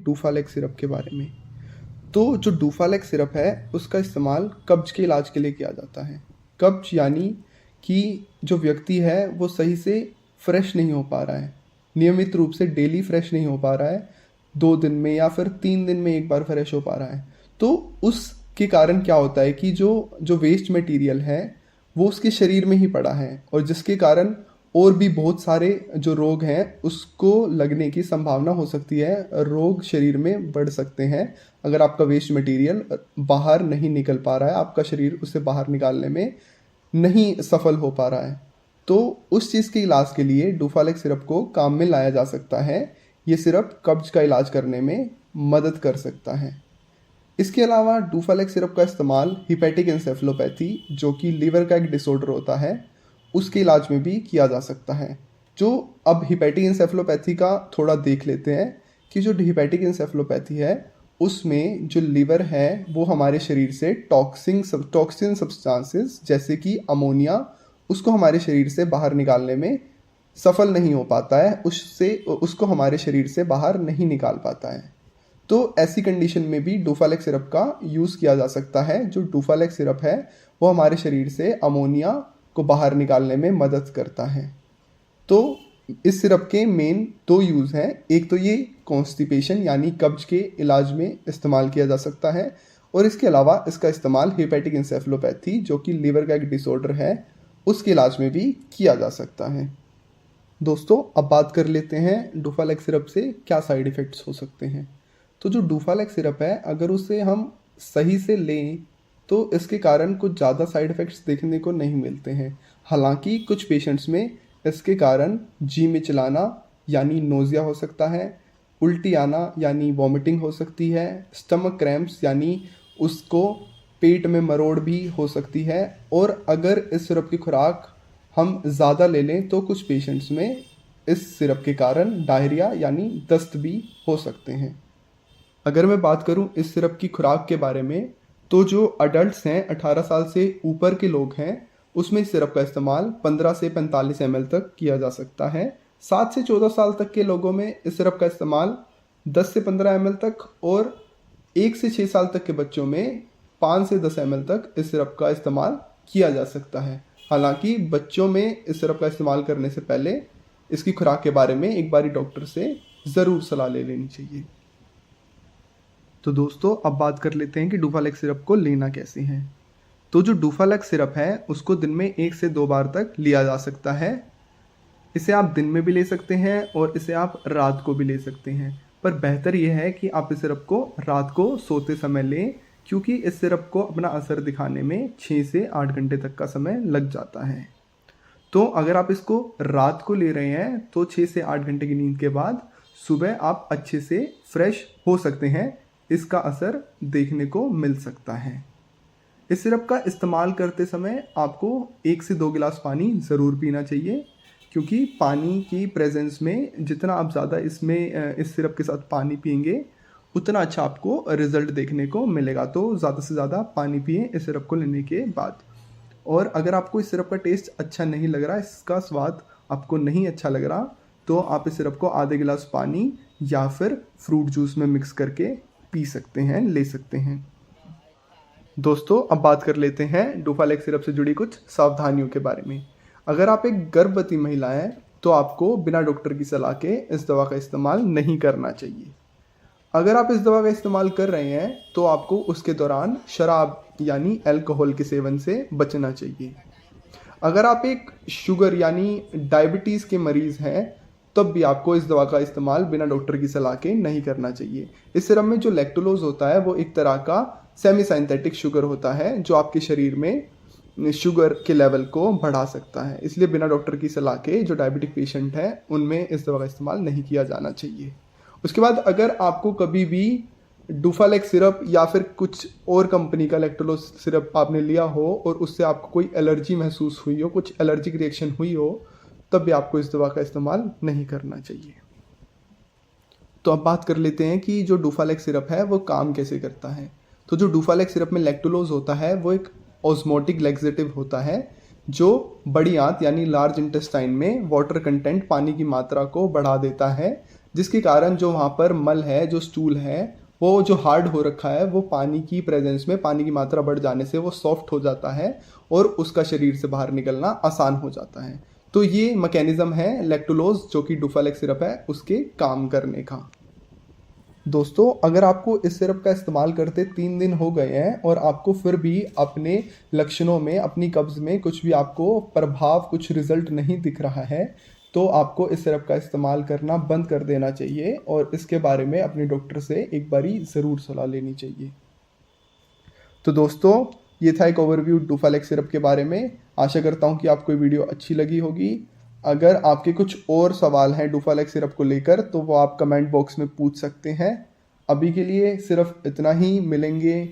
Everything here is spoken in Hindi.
डूफालेक सिरप के बारे में। तो जो डूफालेक सिरप है उसका इस्तेमाल कब्ज के इलाज के लिए किया जाता है। कब्ज यानी कि जो व्यक्ति है वो सही से फ्रेश नहीं हो पा रहा है, नियमित रूप से डेली फ्रेश नहीं हो पा रहा है, 2 दिन में या फिर 3 दिन में एक बार फ्रेश हो पा रहा है। तो उसके कारण क्या होता है कि जो जो वेस्ट मटेरियल है वो उसके शरीर में ही पड़ा है, और जिसके कारण और भी बहुत सारे जो रोग हैं उसको लगने की संभावना हो सकती है। रोग शरीर में बढ़ सकते हैं अगर आपका वेस्ट मटेरियल बाहर नहीं निकल पा रहा है, आपका शरीर उसे बाहर निकालने में नहीं सफल हो पा रहा है। तो उस चीज़ के इलाज के लिए डूफालेक सिरप को काम में लाया जा सकता है। ये सिरप कब्ज का इलाज करने में मदद कर सकता है। इसके अलावा डूफालेक सिरप का इस्तेमाल हिपैटिक एन्सेफेलोपैथी, जो कि लीवर का एक डिसऑर्डर होता है, उसके इलाज में भी किया जा सकता है। जो अब हिपैटिक एन्सेफेलोपैथी का थोड़ा देख लेते हैं कि जो हिपैटिक एन्सेफेलोपैथी है उसमें जो लीवर है वो हमारे शरीर से टॉक्सिन सब्सटेंसेस जैसे कि अमोनिया उसको हमारे शरीर से बाहर निकालने में सफल नहीं हो पाता है, उसको हमारे शरीर से बाहर नहीं निकाल पाता है। तो ऐसी कंडीशन में भी डूफालेक सिरप का यूज़ किया जा सकता है। जो डूफालेक सिरप है वो हमारे शरीर से अमोनिया को बाहर निकालने में मदद करता है। तो इस सिरप के मेन 2 यूज़ हैं। एक तो ये कॉन्स्टिपेशन यानी कब्ज के इलाज में इस्तेमाल किया जा सकता है, और इसके अलावा इसका इस्तेमाल हिपैटिक एन्सेफेलोपैथी, जो कि लीवर का एक डिसऑर्डर है, उसके इलाज में भी किया जा सकता है। दोस्तों, अब बात कर लेते हैं डूफालेक सिरप से क्या साइड इफ़ेक्ट्स हो सकते हैं। तो जो डूफालेक सिरप है अगर उसे हम सही से लें तो इसके कारण कुछ ज़्यादा साइड इफ़ेक्ट्स देखने को नहीं मिलते हैं। हालांकि कुछ पेशेंट्स में इसके कारण जी में चलाना यानी नोज़िया हो सकता है, उल्टी आना यानी वॉमिटिंग हो सकती है, स्टमक क्रैम्प्स यानी उसको पेट में मरोड़ भी हो सकती है, और अगर इस सिरप की खुराक हम ज़्यादा ले लें तो कुछ पेशेंट्स में इस सिरप के कारण डायरिया यानी दस्त भी हो सकते हैं। अगर मैं बात करूं इस सिरप की खुराक के बारे में, तो जो अडल्ट्स हैं 18 साल से ऊपर के लोग हैं उसमें इस सिरप का इस्तेमाल 15 से 45 ml तक किया जा सकता है। 7 से 14 साल तक के लोगों में इस सिरप का इस्तेमाल 10 से 15 ml तक, और 1 से 6 साल तक के बच्चों में 5 से 10 ml तक इस सिरप का इस्तेमाल किया जा सकता है। हालांकि बच्चों में इस सिरप का इस्तेमाल करने से पहले इसकी खुराक के बारे में एक बारी डॉक्टर से ज़रूर सलाह ले लेनी चाहिए। तो दोस्तों, अब बात कर लेते हैं कि डूफालेक सिरप को लेना कैसे है। तो जो डूफालेक सिरप है उसको दिन में 1 से 2 बार तक लिया जा सकता है। इसे आप दिन में भी ले सकते हैं और इसे आप रात को भी ले सकते हैं, पर बेहतर यह है कि आप इस सिरप को रात को सोते समय लें, क्योंकि इस सिरप को अपना असर दिखाने में 6 से 8 घंटे तक का समय लग जाता है। तो अगर आप इसको रात को ले रहे हैं तो 6 से 8 घंटे की नींद के बाद सुबह आप अच्छे से फ्रेश हो सकते हैं, इसका असर देखने को मिल सकता है। इस सिरप का इस्तेमाल करते समय आपको 1 से 2 गिलास पानी ज़रूर पीना चाहिए, क्योंकि पानी की प्रेजेंस में जितना आप ज़्यादा इसमें इस सिरप के साथ पानी पिएंगे उतना अच्छा आपको रिज़ल्ट देखने को मिलेगा। तो ज़्यादा से ज़्यादा पानी पिएं इस सिरप को लेने के बाद। और अगर आपको इस सिरप का टेस्ट अच्छा नहीं लग रहा, इसका स्वाद आपको नहीं अच्छा लग रहा, तो आप इस सिरप को आधे गिलास पानी या फिर फ्रूट जूस में मिक्स करके पी सकते हैं, ले सकते हैं। दोस्तों, अब बात कर लेते हैं डूफालेक सिरप से जुड़ी कुछ सावधानियों के बारे में। अगर आप एक गर्भवती महिला हैं तो आपको बिना डॉक्टर की सलाह के इस दवा का इस्तेमाल नहीं करना चाहिए। अगर आप इस दवा का इस्तेमाल कर रहे हैं तो आपको उसके दौरान शराब यानी अल्कोहल के सेवन से बचना चाहिए। अगर आप एक शुगर यानी डायबिटीज़ के मरीज़ हैं तब भी आपको इस दवा का इस्तेमाल बिना डॉक्टर की सलाह के नहीं करना चाहिए। इस सिरप में जो लैक्टोलोज होता है वो एक तरह का सेमी सिंथेटिक शुगर होता है जो आपके शरीर में शुगर के लेवल को बढ़ा सकता है। इसलिए बिना डॉक्टर की सलाह के जो डायबिटिक पेशेंट हैं उनमें इस दवा का इस्तेमाल नहीं किया जाना चाहिए। उसके बाद अगर आपको कभी भी डूफालेक सिरप या फिर कुछ और कंपनी का लैक्टोलोज सिरप आपने लिया हो और उससे आपको कोई एलर्जी महसूस हुई हो, कुछ एलर्जिक रिएक्शन हुई हो, तब भी आपको इस दवा का इस्तेमाल नहीं करना चाहिए। तो अब बात कर लेते हैं कि जो डूफालेक सिरप है वो काम कैसे करता है। तो जो डूफालेक सिरप में लैक्टोलोज होता है वो एक ऑस्मोटिक लैक्सेटिव होता है जो बड़ी आंत यानी लार्ज इंटेस्टाइन में वाटर कंटेंट, पानी की मात्रा को बढ़ा देता है, जिसके कारण जो वहाँ पर मल है, जो स्टूल है, वो जो हार्ड हो रखा है, वो पानी की प्रेजेंस में, पानी की मात्रा बढ़ जाने से वो सॉफ्ट हो जाता है और उसका शरीर से बाहर निकलना आसान हो जाता है। तो ये मैकेनिज्म है लैक्टुलोज, जो कि डुफालेक सिरप है, उसके काम करने का। दोस्तों, अगर आपको इस सिरप का इस्तेमाल करते 3 दिन हो गए हैं और आपको फिर भी अपने लक्षणों में, अपनी कब्ज़ में कुछ भी आपको प्रभाव, कुछ रिजल्ट नहीं दिख रहा है, तो आपको इस सिरप का इस्तेमाल करना बंद कर देना चाहिए और इसके बारे में अपने डॉक्टर से एक बारी ज़रूर सलाह लेनी चाहिए। तो दोस्तों, ये था एक ओवरव्यू डुफालेक सिरप के बारे में। आशा करता हूँ कि आपको ये वीडियो अच्छी लगी होगी। अगर आपके कुछ और सवाल हैं डुफालेक सिरप को लेकर, तो वो आप कमेंट बॉक्स में पूछ सकते हैं। अभी के लिए सिर्फ इतना ही। मिलेंगे